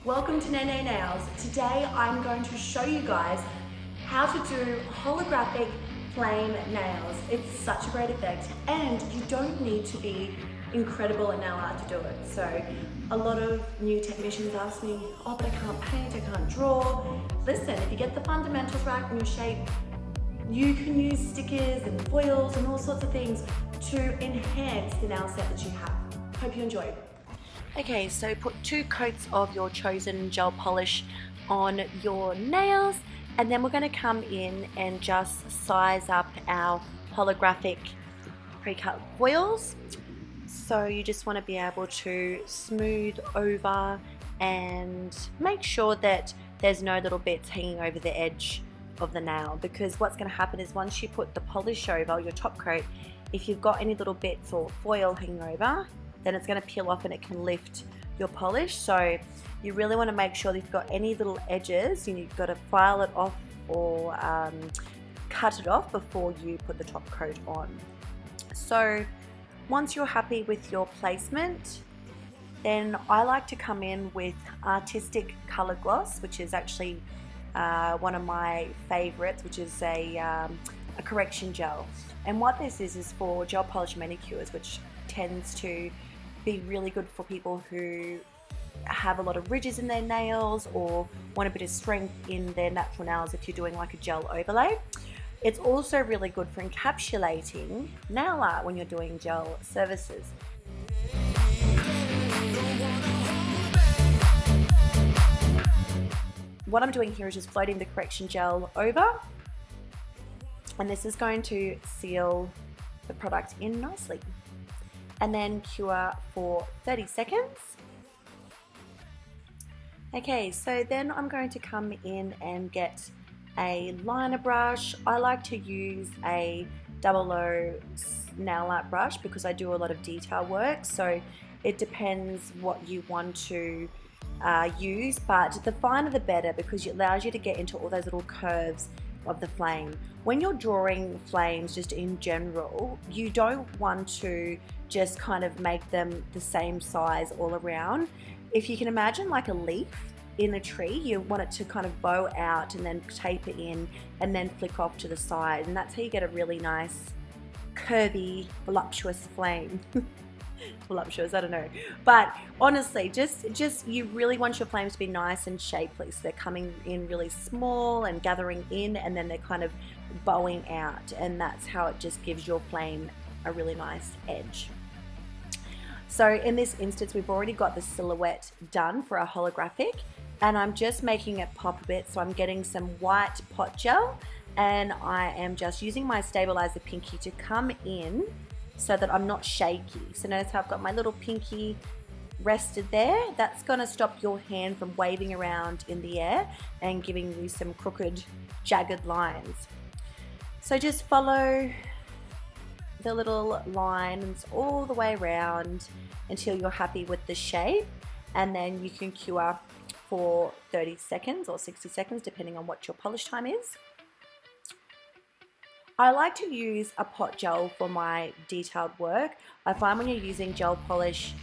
Welcome to Nene Nails. Today I'm going to show you guys how to do holographic flame nails. It's such a great effect and you don't need to be incredible at nail art to do it. So a lot of new technicians ask me, oh but I can't paint, I can't draw. Listen, if you get the fundamentals right in your shape, you can use stickers and foils and all sorts of things to enhance the nail set that you have. Hope you enjoy. Okay, so put 2 coats of your chosen gel polish on your nails, and then we're going to come in and just size up our holographic pre-cut foils. So you just want to be able to smooth over and make sure that there's no little bits hanging over the edge of the nail, because what's going to happen is once you put the polish over your top coat, if you've got any little bits or foil hanging over, then it's going to peel off and it can lift your polish. So you really want to make sure that if you've got any little edges, you've got to file it off or cut it off before you put the top coat on. So once you're happy with your placement, then I like to come in with Artistic Color Gloss, which is actually one of my favorites, which is a correction gel. And what this is for gel polish manicures, which tends to be really good for people who have a lot of ridges in their nails or want a bit of strength in their natural nails if you're doing like a gel overlay. It's also really good for encapsulating nail art when you're doing gel services. What I'm doing here is just floating the correction gel over, and this is going to seal the product in nicely. And then cure for 30 seconds. Okay, so then I'm going to come in and get a liner brush. I like to use a 00 nail art brush because I do a lot of detail work, so it depends what you want to use, but the finer the better because it allows you to get into all those little curves of the flame. When you're drawing flames just in general, you don't want to just kind of make them the same size all around. If you can imagine like a leaf in a tree, you want it to kind of bow out and then taper in and then flick off to the side, and that's how you get a really nice curvy voluptuous flame. Voluptuous, I don't know, but honestly just you really want your flames to be nice and shapely, so they're coming in really small and gathering in, and then they're kind of bowing out, and that's how it just gives your flame a really nice edge. So in this instance we've already got the silhouette done for our holographic, and I'm just making it pop a bit. So I'm getting some white pot gel and I am just using my stabilizer pinky to come in so that I'm not shaky. So notice how I've got my little pinky rested there. That's going to stop your hand from waving around in the air and giving you some crooked, jagged lines. So just follow the little lines all the way around until you're happy with the shape, and then you can cure for 30 seconds or 60 seconds depending on what your polish time is. I like to use a pot gel for my detailed work. I find when you're using gel polish,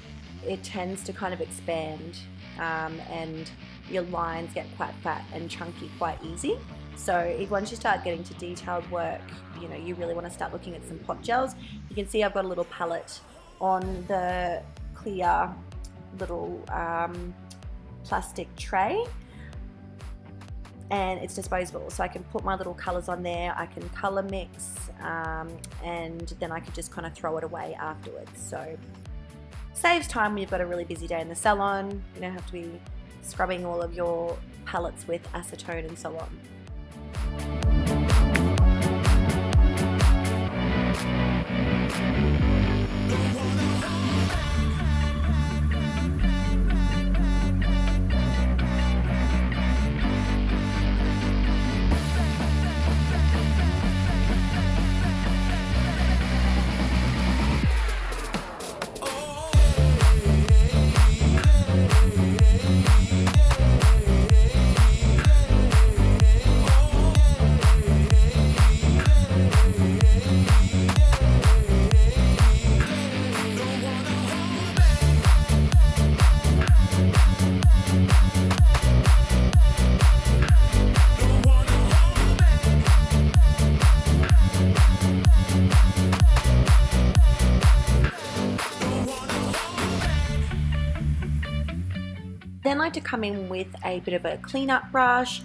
it tends to kind of expand and your lines get quite fat and chunky quite easy. So once you start getting to detailed work, you really want to start looking at some pot gels. You can see I've got a little palette on the clear little plastic tray, and it's disposable, so I can put my little colors on there, I can color mix, and then I can just kind of throw it away afterwards. So saves time when you've got a really busy day in the salon. You don't have to be scrubbing all of your palettes with acetone and so on. Then I like to come in with a bit of a cleanup brush,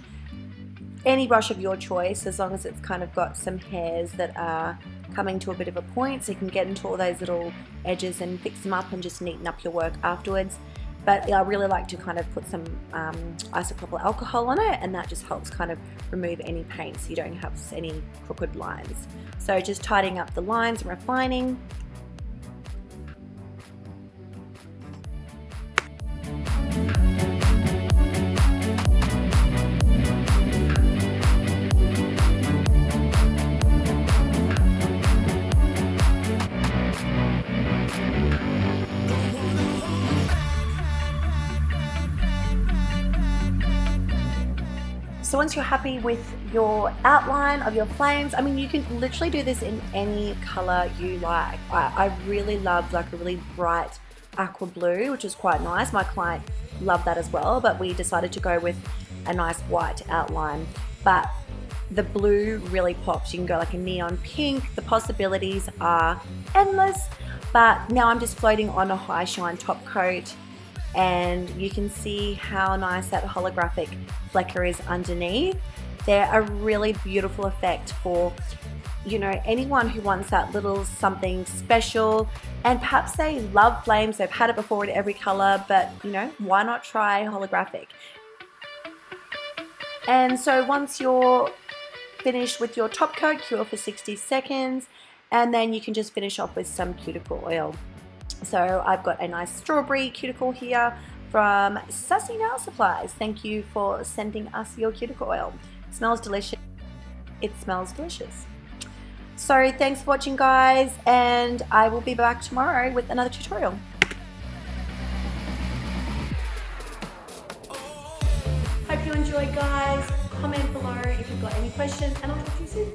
any brush of your choice, as long as it's kind of got some hairs that are coming to a bit of a point, so you can get into all those little edges and fix them up and just neaten up your work afterwards. But I really like to kind of put some isopropyl alcohol on it, and that just helps kind of remove any paint so you don't have any crooked lines. So just tidying up the lines and refining. So once you're happy with your outline of your flames, I mean, you can literally do this in any color you like. I really love like a really bright aqua blue, which is quite nice. My client loved that as well, but we decided to go with a nice white outline. But the blue really pops. You can go like a neon pink. The possibilities are endless. But now I'm just floating on a high shine top coat, and you can see how nice that holographic flecker is underneath. They're a really beautiful effect for, you know, anyone who wants that little something special, and perhaps they love flames, they've had it before in every color, but you know, why not try holographic? And so once you're finished with your top coat, cure for 60 seconds, and then you can just finish off with some cuticle oil. So I've got a nice strawberry cuticle here from Sassy Nail Supplies. Thank you for sending us your cuticle oil. It smells delicious. It smells delicious. So thanks for watching, guys, and I will be back tomorrow with another tutorial. Hope you enjoyed, guys. Comment below if you've got any questions, and I'll talk to you soon.